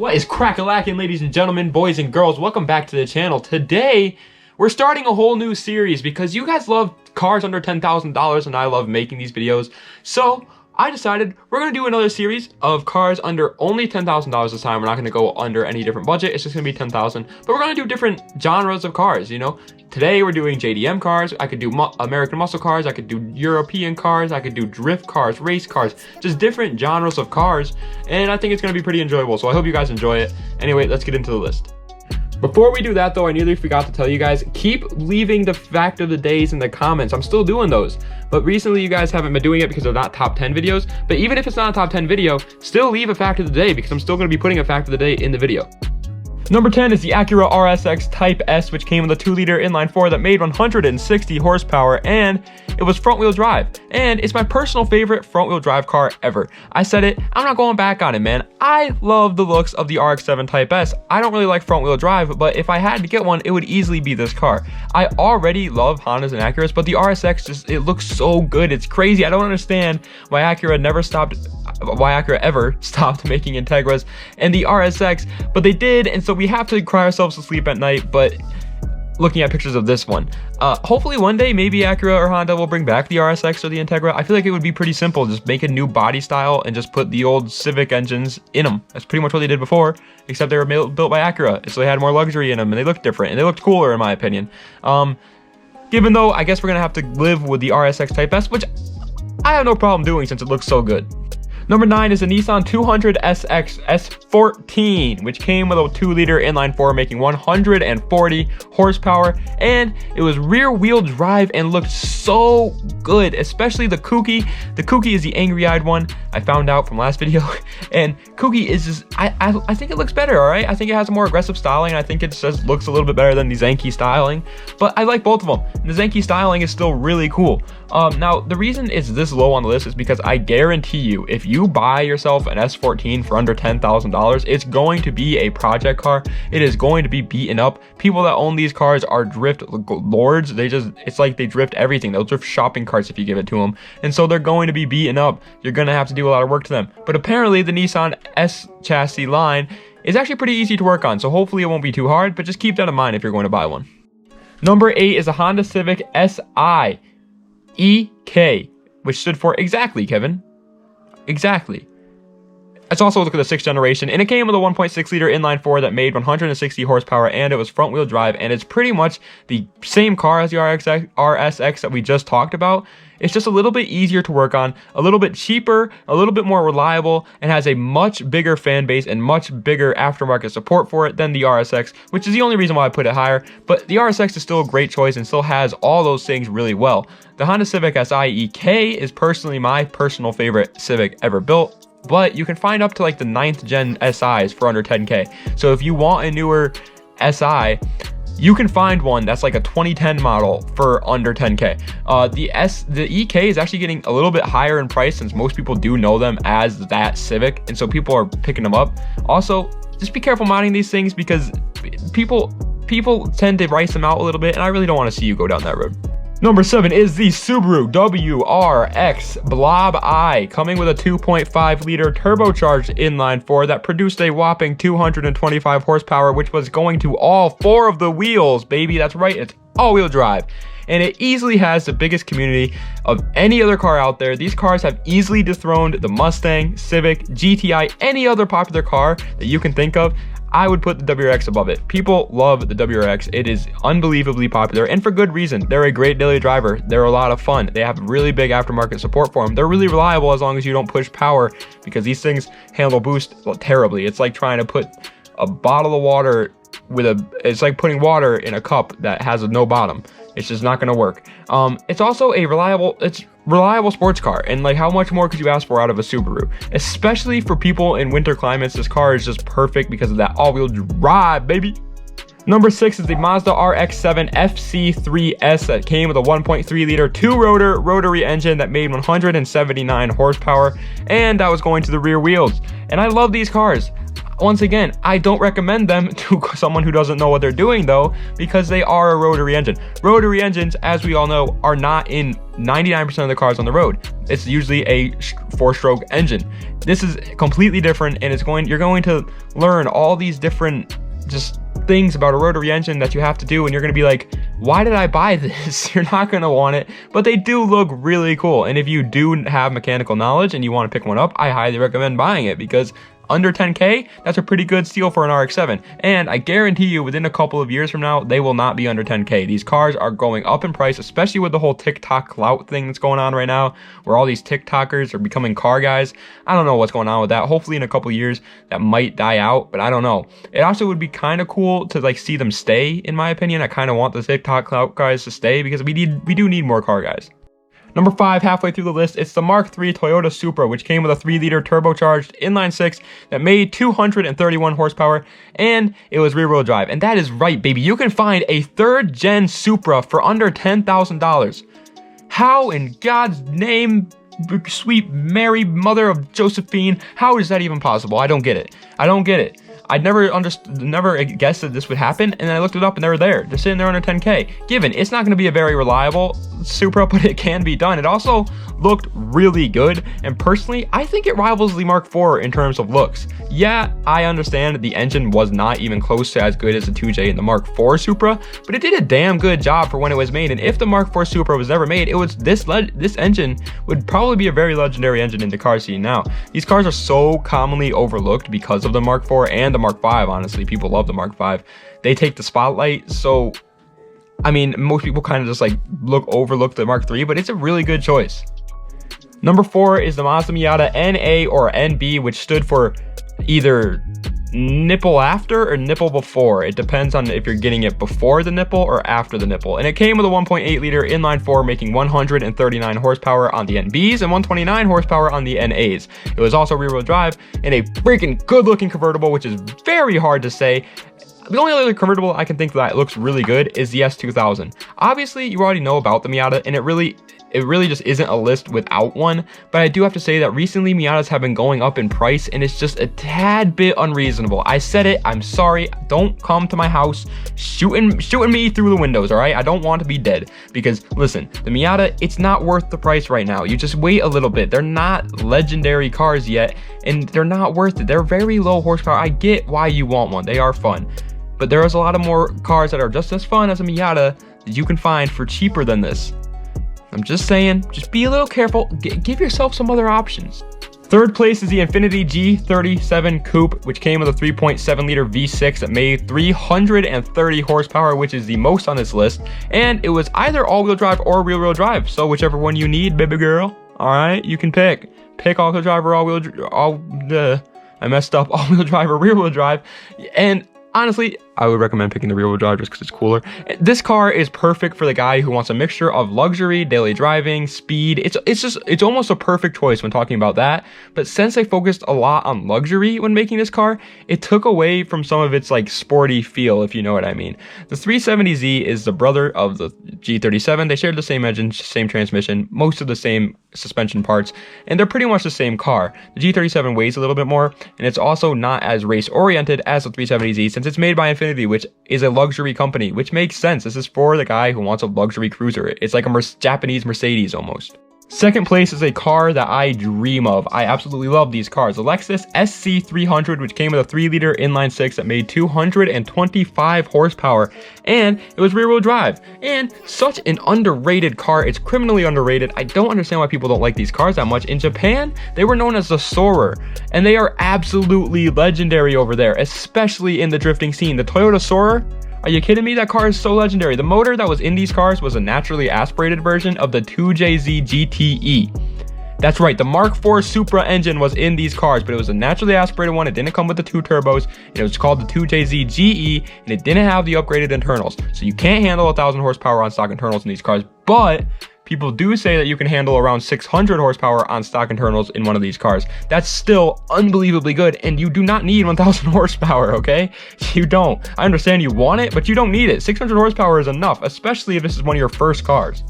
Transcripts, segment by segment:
What is crack-a-lackin', ladies and gentlemen, boys and girls? Welcome back to the channel. Today, we're starting a whole new series because you guys love cars under $10,000 and I love making these videos. So I decided we're going to do another series of cars under only $10,000 this time. We're not going to go under any different budget. It's just going to be $10,000. But we're going to do different genres of cars, you know. Today we're doing JDM cars. I could do American muscle cars. I could do European cars. I could do drift cars, race cars, just different genres of cars. And I think it's going to be pretty enjoyable. So I hope you guys enjoy it. Anyway, let's get into the list. Before we do that though, I nearly forgot to tell you guys, keep leaving the fact of the days in the comments. I'm still doing those, but recently you guys haven't been doing it because they're not top 10 videos. But even if it's not a top 10 video, still leave a fact of the day because I'm still going to be putting a fact of the day in the video. Number 10 is the Acura RSX Type S, which came with a 2-liter inline-4 that made 160 horsepower, and it was front-wheel drive. And it's my personal favorite front-wheel drive car ever. I said it, I'm not going back on it, man. I love the looks of the RX-7 Type S. I don't really like front-wheel drive, but if I had to get one, it would easily be this car. I already love Hondas and Acuras, but the RSX just, it looks so good. It's crazy. I don't understand why Acura ever stopped making Integras and the RSX, but they did, and so we have to cry ourselves to sleep at night. But looking at pictures of this one, hopefully one day maybe Acura or Honda will bring back the RSX or the Integra. I feel like it would be pretty simple, just make a new body style and just put the old Civic engines in them. That's pretty much what they did before, except they were built by Acura, so they had more luxury in them and they looked different and they looked cooler in my opinion. Given though, I guess we're gonna have to live with the RSX Type S, which I have no problem doing since it looks so good. Number 9 is the Nissan 200SX S14, which came with a 2-liter inline-4 making 140 horsepower, and it was rear-wheel drive and looked so good, especially the Kooky. The Kooky is the angry-eyed one, I found out from last video, and Kooky is just, I think it looks better, alright? I think it has a more aggressive styling, and I think it just looks a little bit better than the Zenki styling, but I like both of them. And the Zenki styling is still really cool. Now, the reason it's this low on the list is because I guarantee you, if you buy yourself an S14 for under $10,000, it's going to be a project car. It is going to be beaten up. People that own these cars are drift lords. It's like they drift everything. They'll drift shopping carts if you give it to them. And so they're going to be beaten up. You're going to have to do a lot of work to them. But apparently the Nissan S chassis line is actually pretty easy to work on. So hopefully it won't be too hard, but just keep that in mind if you're going to buy one. Number 8 is a Honda Civic SI EK, which stood for exactly, Kevin. Exactly. Let's also look at the 6th generation, and it came with a 1.6-liter inline-4 that made 160 horsepower, and it was front-wheel drive, and it's pretty much the same car as the RSX that we just talked about. It's just a little bit easier to work on, a little bit cheaper, a little bit more reliable, and has a much bigger fan base and much bigger aftermarket support for it than the RSX, which is the only reason why I put it higher. But the RSX is still a great choice and still has all those things really well. The Honda Civic SI EK is personally my personal favorite Civic ever built, but you can find up to like the 9th gen SIs for under 10K. So if you want a newer SI, you can find one that's like a 2010 model for under 10K. The EK is actually getting a little bit higher in price since most people do know them as that Civic, and so people are picking them up. Also, just be careful modding these things because people tend to price them out a little bit, and I really don't want to see you go down that road. Number 7 is the Subaru WRX Blobeye, coming with a 2.5-liter turbocharged inline-4 that produced a whopping 225 horsepower, which was going to all 4 of the wheels, baby. That's right, it's all-wheel drive. And it easily has the biggest community of any other car out there. These cars have easily dethroned the Mustang, Civic, GTI, any other popular car that you can think of. I would put the WRX above it. People love the WRX. It is unbelievably popular, and for good reason. They're a great daily driver. They're a lot of fun. They have really big aftermarket support for them. They're really reliable as long as you don't push power, because these things handle boost terribly. It's like trying to put a bottle of water it's like putting water in a cup that has no bottom. It's just not going to work. It's also a reliable sports car, and like how much more could you ask for out of a Subaru? Especially for people in winter climates, this car is just perfect because of that all-wheel drive, baby. Number 6 is the Mazda RX-7 FC3S that came with a 1.3-liter 2-rotor rotary engine that made 179 horsepower, and that was going to the rear wheels. And I love these cars. Once again, I don't recommend them to someone who doesn't know what they're doing though, because they are a rotary engine. Rotary engines, as we all know, are not in 99% of the cars on the road. It's usually a 4-stroke engine. This is completely different, and you're going to learn all these different just things about a rotary engine that you have to do, and you're going to be like, why did I buy this? You're not going to want it, but they do look really cool. And if you do have mechanical knowledge and you want to pick one up, I highly recommend buying it, because under 10K, that's a pretty good steal for an RX-7. And I guarantee you, within a couple of years from now, they will not be under 10K. These cars are going up in price, especially with the whole TikTok clout thing that's going on right now, where all these TikTokers are becoming car guys. I don't know what's going on with that. Hopefully in a couple of years, that might die out, but I don't know. It also would be kind of cool to like see them stay, in my opinion. I kind of want the TikTok clout guys to stay, because we do need more car guys. Number 5, halfway through the list, it's the Mark III Toyota Supra, which came with a 3-liter turbocharged inline-6 that made 231 horsepower, and it was rear-wheel drive. And that is right, baby. You can find a 3rd-gen Supra for under $10,000. How in God's name, sweet Mary, mother of Josephine, how is that even possible? I don't get it. I don't get it. I'd never guessed that this would happen, and then I looked it up and they were there. They're sitting there under 10K. Given, it's not going to be a very reliable Supra, but it can be done. It also looked really good, and personally, I think it rivals the Mark IV in terms of looks. Yeah, I understand that the engine was not even close to as good as the 2J in the Mark IV Supra, but it did a damn good job for when it was made, and if the Mark IV Supra was never made, this engine would probably be a very legendary engine in the car scene now. These cars are so commonly overlooked because of the Mark IV and the Mark V, honestly. People love the Mark V. They take the spotlight, so I mean, most people kind of just like overlook the Mark III, but it's a really good choice. Number 4 is the Mazda Miata NA or NB, which stood for either nipple after or nipple before. It depends on if you're getting it before the nipple or after the nipple. And it came with a 1.8 liter inline-4, making 139 horsepower on the NBs and 129 horsepower on the NAs. It was also rear-wheel drive and a freaking good-looking convertible, which is very hard to say. The only other convertible I can think that looks really good is the S2000. Obviously, you already know about the Miata, and it really just isn't a list without one, but I do have to say that recently Miatas have been going up in price, and it's just a tad bit unreasonable. I said it, I'm sorry, don't come to my house shooting me through the windows, all right? I don't want to be dead, because listen, the Miata, it's not worth the price right now. You just wait a little bit. They're not legendary cars yet, and they're not worth it. They're very low horsepower. I get why you want one. They are fun, but there is a lot of more cars that are just as fun as a Miata that you can find for cheaper than this. I'm just saying, just be a little careful. Give yourself some other options. 3rd place is the Infiniti G37 Coupe, which came with a 3.7 liter V6 that made 330 horsepower, which is the most on this list. And it was either all-wheel drive or rear-wheel drive. So whichever one you need, baby girl, all right, you can pick. Pick all-wheel drive or I messed up, all-wheel drive or rear-wheel drive. And honestly, I would recommend picking the rear-wheel drive just because it's cooler. This car is perfect for the guy who wants a mixture of luxury, daily driving, speed. It's almost a perfect choice when talking about that. But since they focused a lot on luxury when making this car, it took away from some of its like sporty feel, if you know what I mean. The 370Z is the brother of the G37. They shared the same engine, same transmission, most of the same suspension parts, and they're pretty much the same car. The G37 weighs a little bit more, and it's also not as race oriented as the 370Z since it's made by Infiniti, which is a luxury company, which makes sense. This is for the guy who wants a luxury cruiser. It's like a Japanese Mercedes almost. 2nd place is a car that I dream of. I absolutely love these cars. The Lexus SC300, which came with a 3-liter inline-6 that made 225 horsepower, and it was rear-wheel drive. And such an underrated car. It's criminally underrated. I don't understand why people don't like these cars that much. In Japan, they were known as the Soarer, and they are absolutely legendary over there, especially in the drifting scene. The Toyota Soarer, are you kidding me? That car is so legendary. The motor that was in these cars was a naturally aspirated version of the 2JZ GTE. That's right, the Mark IV Supra engine was in these cars, but it was a naturally aspirated one. It didn't come with the 2 turbos. It was called the 2JZ GE, and it didn't have the upgraded internals. So you can't handle 1,000 horsepower on stock internals in these cars, but people do say that you can handle around 600 horsepower on stock internals in one of these cars. That's still unbelievably good, and you do not need 1,000 horsepower, okay? You don't. I understand you want it, but you don't need it. 600 horsepower is enough, especially if this is one of your first cars.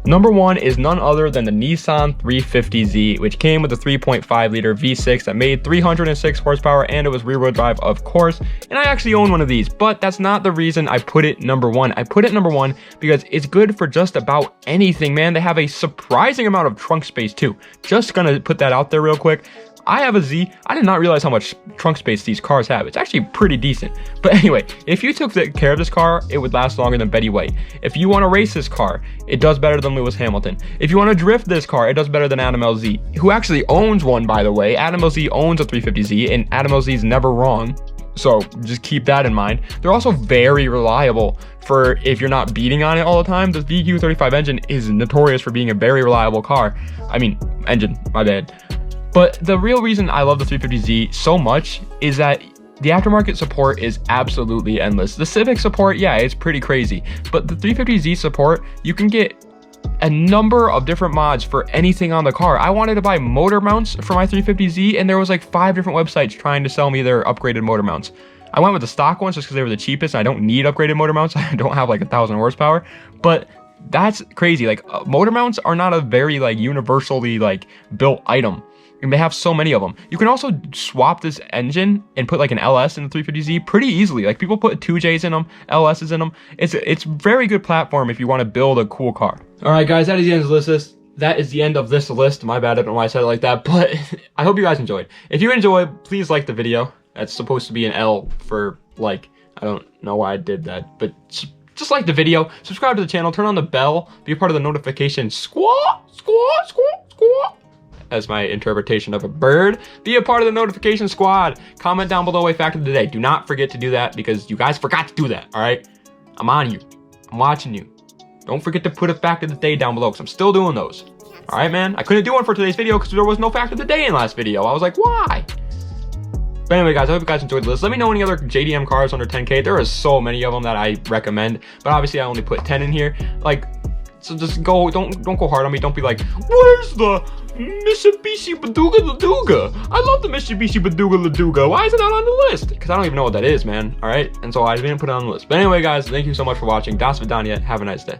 Number 1 is none other than the Nissan 350Z, which came with a 3.5 liter V6 that made 306 horsepower, and it was rear-wheel drive, of course. And I actually own one of these, but that's not the reason I put it number 1. I put it number 1 because it's good for just about anything, man. They have a surprising amount of trunk space too. Just gonna put that out there real quick. I have a Z. I did not realize how much trunk space these cars have. It's actually pretty decent. But anyway, if you took care of this car, it would last longer than Betty White. If you want to race this car, it does better than Lewis Hamilton. If you want to drift this car, it does better than Adam LZ, who actually owns one, by the way. Adam LZ owns a 350Z, and Adam LZ is never wrong. So just keep that in mind. They're also very reliable for if you're not beating on it all the time. The VQ35 engine is notorious for being a very reliable car. I mean, engine, my bad. But the real reason I love the 350Z so much is that the aftermarket support is absolutely endless. The Civic support, yeah, it's pretty crazy. But the 350Z support, you can get a number of different mods for anything on the car. I wanted to buy motor mounts for my 350Z, and there was like 5 different websites trying to sell me their upgraded motor mounts. I went with the stock ones just because they were the cheapest, and I don't need upgraded motor mounts. I don't have like 1,000 horsepower. But that's crazy. Like motor mounts are not a very like universally like built item. And they have so many of them. You can also swap this engine and put like an LS in the 350Z pretty easily. Like people put 2Js in them, LSs in them. It's very good platform if you want to build a cool car. All right, guys, that is the end of this list. That is the end of this list. My bad, I don't know why I said it like that, but I hope you guys enjoyed. If you enjoyed, please like the video. That's supposed to be an L for like, I don't know why I did that, but just like the video, subscribe to the channel, turn on the bell, be a part of the notification squad. As my interpretation of a bird. Be a part of the notification squad. Comment down below a fact of the day. Do not forget to do that because you guys forgot to do that, all right? I'm on you. I'm watching you. Don't forget to put a fact of the day down below because I'm still doing those. All right, man? I couldn't do one for today's video because there was no fact of the day in last video. I was like, why? But anyway, guys, I hope you guys enjoyed this. Let me know any other JDM cars under 10K. There are so many of them that I recommend, but obviously I only put 10 in here. Like, so just go, don't go hard on me. Don't be like, where's the Mitsubishi Baduga Laduga? I love the Mitsubishi Baduga Laduga. Why is it not on the list? Because I don't even know what that is, man. All right, and so I didn't put it on the list. But anyway, guys, thank you so much for watching. Das Vidania. Have a nice day.